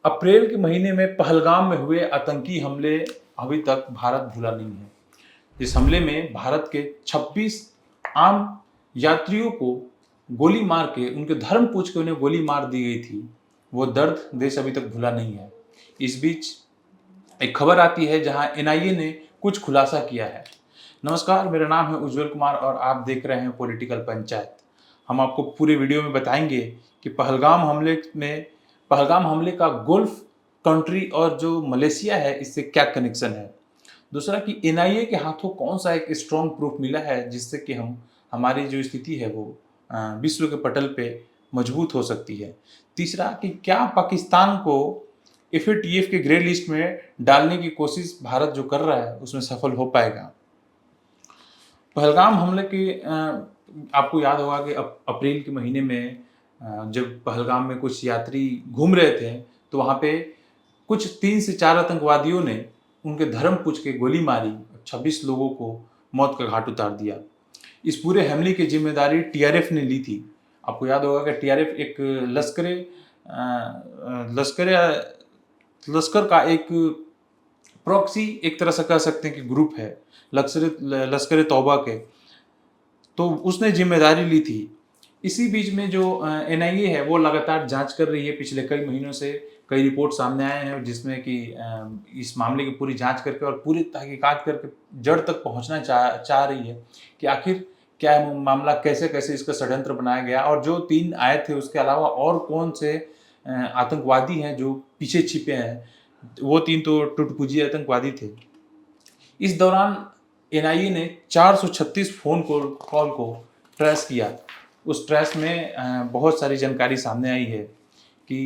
अप्रैल के महीने में पहलगाम में हुए आतंकी हमले अभी तक भारत भूला नहीं है। इस हमले में भारत के 26 आम यात्रियों को गोली मार के, उनके धर्म पूछ के उन्हें गोली मार दी गई थी। वो दर्द देश अभी तक भूला नहीं है। इस बीच एक खबर आती है जहां एनआईए ने कुछ खुलासा किया है। नमस्कार, मेरा नाम है उज्जवल कुमार और आप देख रहे हैं पॉलिटिकल पंचायत। हम आपको पूरे वीडियो में बताएंगे कि पहलगाम हमले का गल्फ कंट्री और जो मलेशिया है इससे क्या कनेक्शन है। दूसरा कि एनआईए के हाथों कौन सा एक स्ट्रॉन्ग प्रूफ मिला है जिससे कि हम हमारी जो स्थिति है वो विश्व के पटल पे मजबूत हो सकती है। तीसरा कि क्या पाकिस्तान को एफएटीएफ के ग्रे लिस्ट में डालने की कोशिश भारत जो कर रहा है उसमें सफल हो पाएगा। पहलगाम हमले के आपको याद होगा कि अप्रैल के महीने में जब पहलगाम में कुछ यात्री घूम रहे थे तो वहाँ पे कुछ 3 से 4 आतंकवादियों ने उनके धर्म पूछ के गोली मारी, 26 लोगों को मौत का घाट उतार दिया। इस पूरे हमले की जिम्मेदारी टीआरएफ ने ली थी। आपको याद होगा कि टीआरएफ एक लश्कर का एक प्रॉक्सी, एक तरह से कह सकते हैं कि ग्रुप है लश्कर तौबा के, तो उसने जिम्मेदारी ली थी। इसी बीच में जो एनआईए है वो लगातार जांच कर रही है। पिछले कई महीनों से कई रिपोर्ट सामने आए हैं जिसमें कि इस मामले की पूरी जांच करके और पूरी तहकीकात करके जड़ तक पहुंचना चाह रही है कि आखिर क्या है मामला, कैसे कैसे इसका षड्यंत्र बनाया गया और जो 3 आए थे उसके अलावा और कौन से आतंकवादी हैं जो पीछे छिपे हैं। वो 3 तो टुटपुजी आतंकवादी थे। इस दौरान एनआईए ने 436 फोन कॉल को ट्रेस किया। उस ट्रेस में बहुत सारी जानकारी सामने आई है कि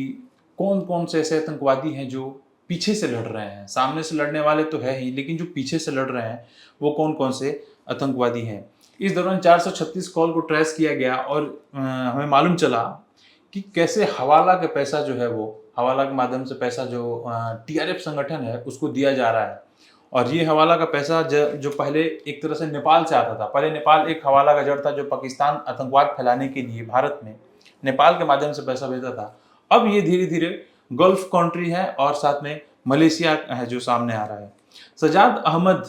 कौन कौन से ऐसे आतंकवादी हैं जो पीछे से लड़ रहे हैं। सामने से लड़ने वाले तो है ही, लेकिन जो पीछे से लड़ रहे हैं वो कौन कौन से आतंकवादी हैं। इस दौरान 436 कॉल को ट्रेस किया गया और हमें मालूम चला कि कैसे हवाला का पैसा जो है वो हवाला के माध्यम से पैसा जो टीआरएफ संगठन है उसको दिया जा रहा है। और ये हवाला का पैसा जो पहले एक तरह से नेपाल से आता था। पहले नेपाल एक हवाला का जड़ था जो पाकिस्तान आतंकवाद फैलाने के लिए भारत में नेपाल के माध्यम से पैसा भेजता था। अब ये धीरे धीरे गल्फ कंट्री है और साथ में मलेशिया है जो सामने आ रहा है। सजाद अहमद,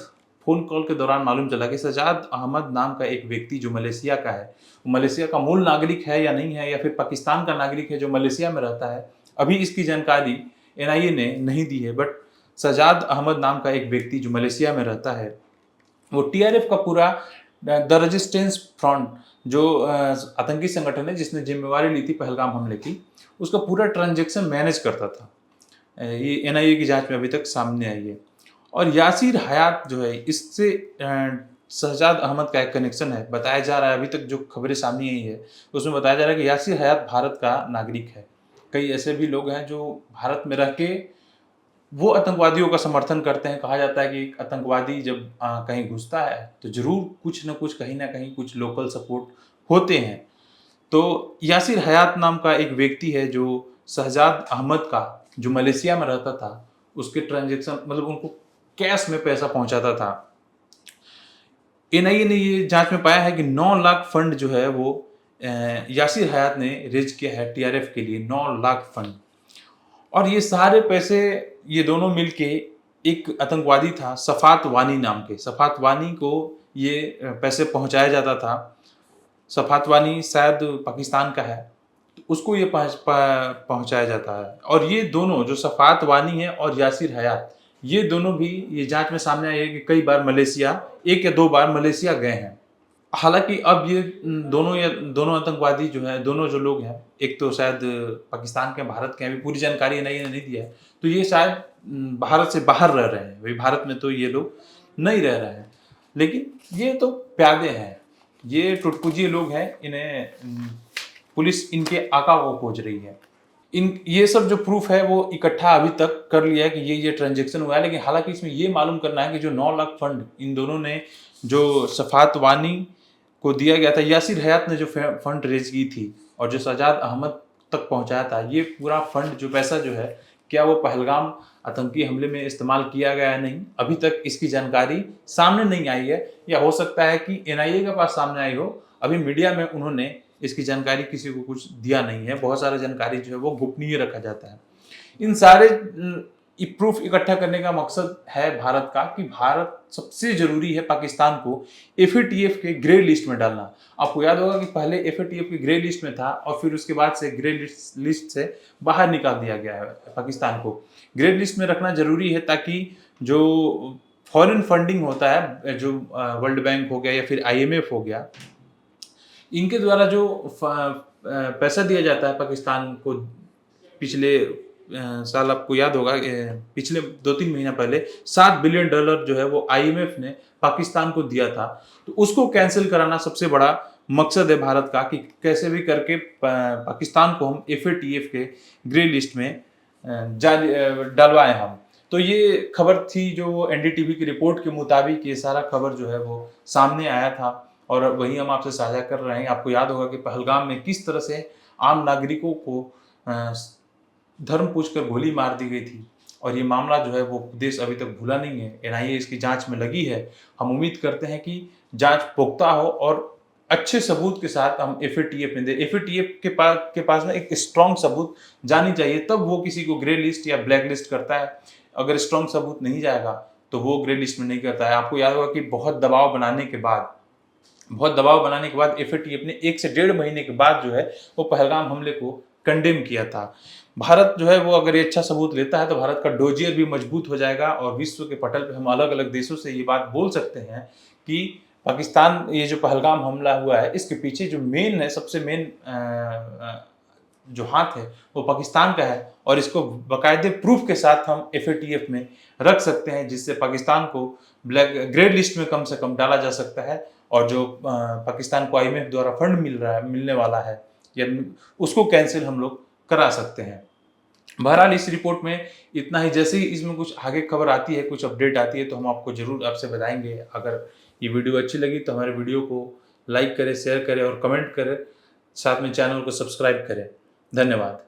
फोन कॉल के दौरान मालूम चला कि सजाद अहमद नाम का एक व्यक्ति जो मलेशिया का है, मलेशिया का मूल नागरिक है या नहीं है, या फिर पाकिस्तान का नागरिक है जो मलेशिया में रहता है, अभी इसकी जानकारी एनआईए ने नहीं दी है। बट सजाद अहमद नाम का एक व्यक्ति जो मलेशिया में रहता है वो टीआरएफ का पूरा द रेजिस्टेंस फ्रंट जो आतंकी संगठन है जिसने जिम्मेवारी ली थी पहलगाम हमले की, उसका पूरा ट्रांजैक्शन मैनेज करता था। ये एनआईए की जांच में अभी तक सामने आई है। और यासिर हयात जो है इससे सजाद अहमद का एक कनेक्शन है, बताया जा रहा है। अभी तक जो खबरें सामने आई है उसमें बताया जा रहा है कि यासिर हयात भारत का नागरिक है। कई ऐसे भी लोग हैं जो भारत में रह के वो आतंकवादियों का समर्थन करते हैं। कहा जाता है कि आतंकवादी जब कहीं घुसता है तो जरूर कुछ न कुछ, कहीं ना कहीं कुछ लोकल सपोर्ट होते हैं। तो यासिर हयात नाम का एक व्यक्ति है जो शहजाद अहमद का, जो मलेशिया में रहता था, उसके ट्रांजेक्शन मतलब उनको कैश में पैसा पहुंचाता था। एनआईए ने ये जांच में पाया है कि 9 लाख फंड जो है वो यासिर हयात ने रेज किया है टीआरएफ के लिए, 9 लाख फंड। और ये सारे पैसे ये दोनों मिलके, एक आतंकवादी था सफात वानी नाम के, सफात वानी को ये पैसे पहुंचाया जाता था। सफात वानी शायद पाकिस्तान का है, तो उसको ये पहुंचाया जाता है। और ये दोनों जो सफात वानी है और यासिर हयात, ये दोनों भी ये जांच में सामने आया है कि कई बार मलेशिया, 1 या 2 बार मलेशिया गए हैं। हालांकि अब ये दोनों आतंकवादी जो है, दोनों जो लोग हैं, एक तो शायद पाकिस्तान के, भारत के, अभी पूरी जानकारी नहीं दिया है, तो ये शायद भारत से बाहर रह रहे हैं। भाई भारत में तो ये लोग नहीं रह रहे हैं, लेकिन ये तो प्यादे हैं, ये टुटपुजी लोग हैं। इन्हें पुलिस इनके आका को खोज रही है। ये सब जो प्रूफ है वो इकट्ठा अभी तक कर लिया है कि ये ट्रांजैक्शन हुआ है। लेकिन हालांकि इसमें ये मालूम करना है कि जो 9 लाख फंड इन दोनों ने, जो सफात वानी को दिया गया था, यासिर हयात ने जो फंड रेज की थी और जो सजाद अहमद तक पहुंचाया था, ये पूरा फंड जो पैसा जो है, क्या वो पहलगाम आतंकी हमले में इस्तेमाल किया गया है? नहीं, अभी तक इसकी जानकारी सामने नहीं आई है। या हो सकता है कि एनआईए के पास सामने आई हो, अभी मीडिया में उन्होंने इसकी जानकारी किसी को कुछ दिया नहीं है। बहुत सारा जानकारी जो है वो गोपनीय रखा जाता है। इन सारे प्रूफ इकट्ठा करने का मकसद है भारत का कि भारत सबसे जरूरी है पाकिस्तान को एफएटीएफ के ग्रे लिस्ट में डालना। आपको याद होगा कि पहले एफएटीएफ की ग्रे लिस्ट में था और फिर उसके बाद से ग्रे लिस्ट से बाहर निकाल दिया गया है पाकिस्तान को। ग्रे लिस्ट में रखना जरूरी है ताकि जो फॉरेन फंडिंग होता है, जो वर्ल्ड बैंक हो गया या फिर आईएमएफ हो गया, इनके द्वारा जो पैसा दिया जाता है पाकिस्तान को, पिछले साल आपको याद होगा पिछले 2-3 महीना पहले $7 बिलियन जो है वो आईएमएफ ने पाकिस्तान को दिया था, तो उसको कैंसिल कराना सबसे बड़ा मकसद है भारत का कि कैसे भी करके पाकिस्तान को हम एफएटीएफ के ग्रे लिस्ट में डलवाएं हम। तो ये खबर थी जो एनडीटीवी की रिपोर्ट के मुताबिक ये सारा खबर जो है वो सामने आया था और वही हम आपसे साझा कर रहे हैं। आपको याद होगा कि पहलगाम में किस तरह से आम नागरिकों को धर्म पूछकर गोली मार दी गई थी और ये मामला जो है वो देश अभी तक भूला नहीं है। एनआईए इसकी जांच में लगी है। हम उम्मीद करते हैं कि जांच पुख्ता हो और अच्छे सबूत के साथ हम एफएटीएफ में दे। एफएटीएफ के पास में एक स्ट्रॉन्ग सबूत जानी चाहिए, तब वो किसी को ग्रे लिस्ट या ब्लैक लिस्ट करता है। अगर स्ट्रॉन्ग सबूत नहीं जाएगा तो वो ग्रे लिस्ट में नहीं करता है। आपको याद होगा कि बहुत दबाव बनाने के बाद एफएटीएफ ने 1 से 1.5 महीने के बाद जो है वो पहलगाम हमले को कंडेम किया था। भारत जो है वो अगर ये अच्छा सबूत लेता है तो भारत का डोजियर भी मजबूत हो जाएगा और विश्व के पटल पे हम अलग अलग देशों से ये बात बोल सकते हैं कि पाकिस्तान, ये जो पहलगाम हमला हुआ है इसके पीछे जो मेन है, सबसे मेन जो हाथ है वो पाकिस्तान का है और इसको बाकायदे प्रूफ के साथ हम एफएटीएफ में रख सकते हैं, जिससे पाकिस्तान को ग्रे लिस्ट में कम से कम डाला जा सकता है और जो पाकिस्तान को आईएमएफ द्वारा फंड मिलने वाला है या उसको कैंसिल हम लोग करा सकते हैं। बहरहाल इस रिपोर्ट में इतना ही। जैसे ही इसमें कुछ आगे खबर आती है, कुछ अपडेट आती है तो हम आपको जरूर आपसे बताएंगे। अगर ये वीडियो अच्छी लगी तो हमारे वीडियो को लाइक करें, शेयर करें और कमेंट करें, साथ में चैनल को सब्सक्राइब करें। धन्यवाद।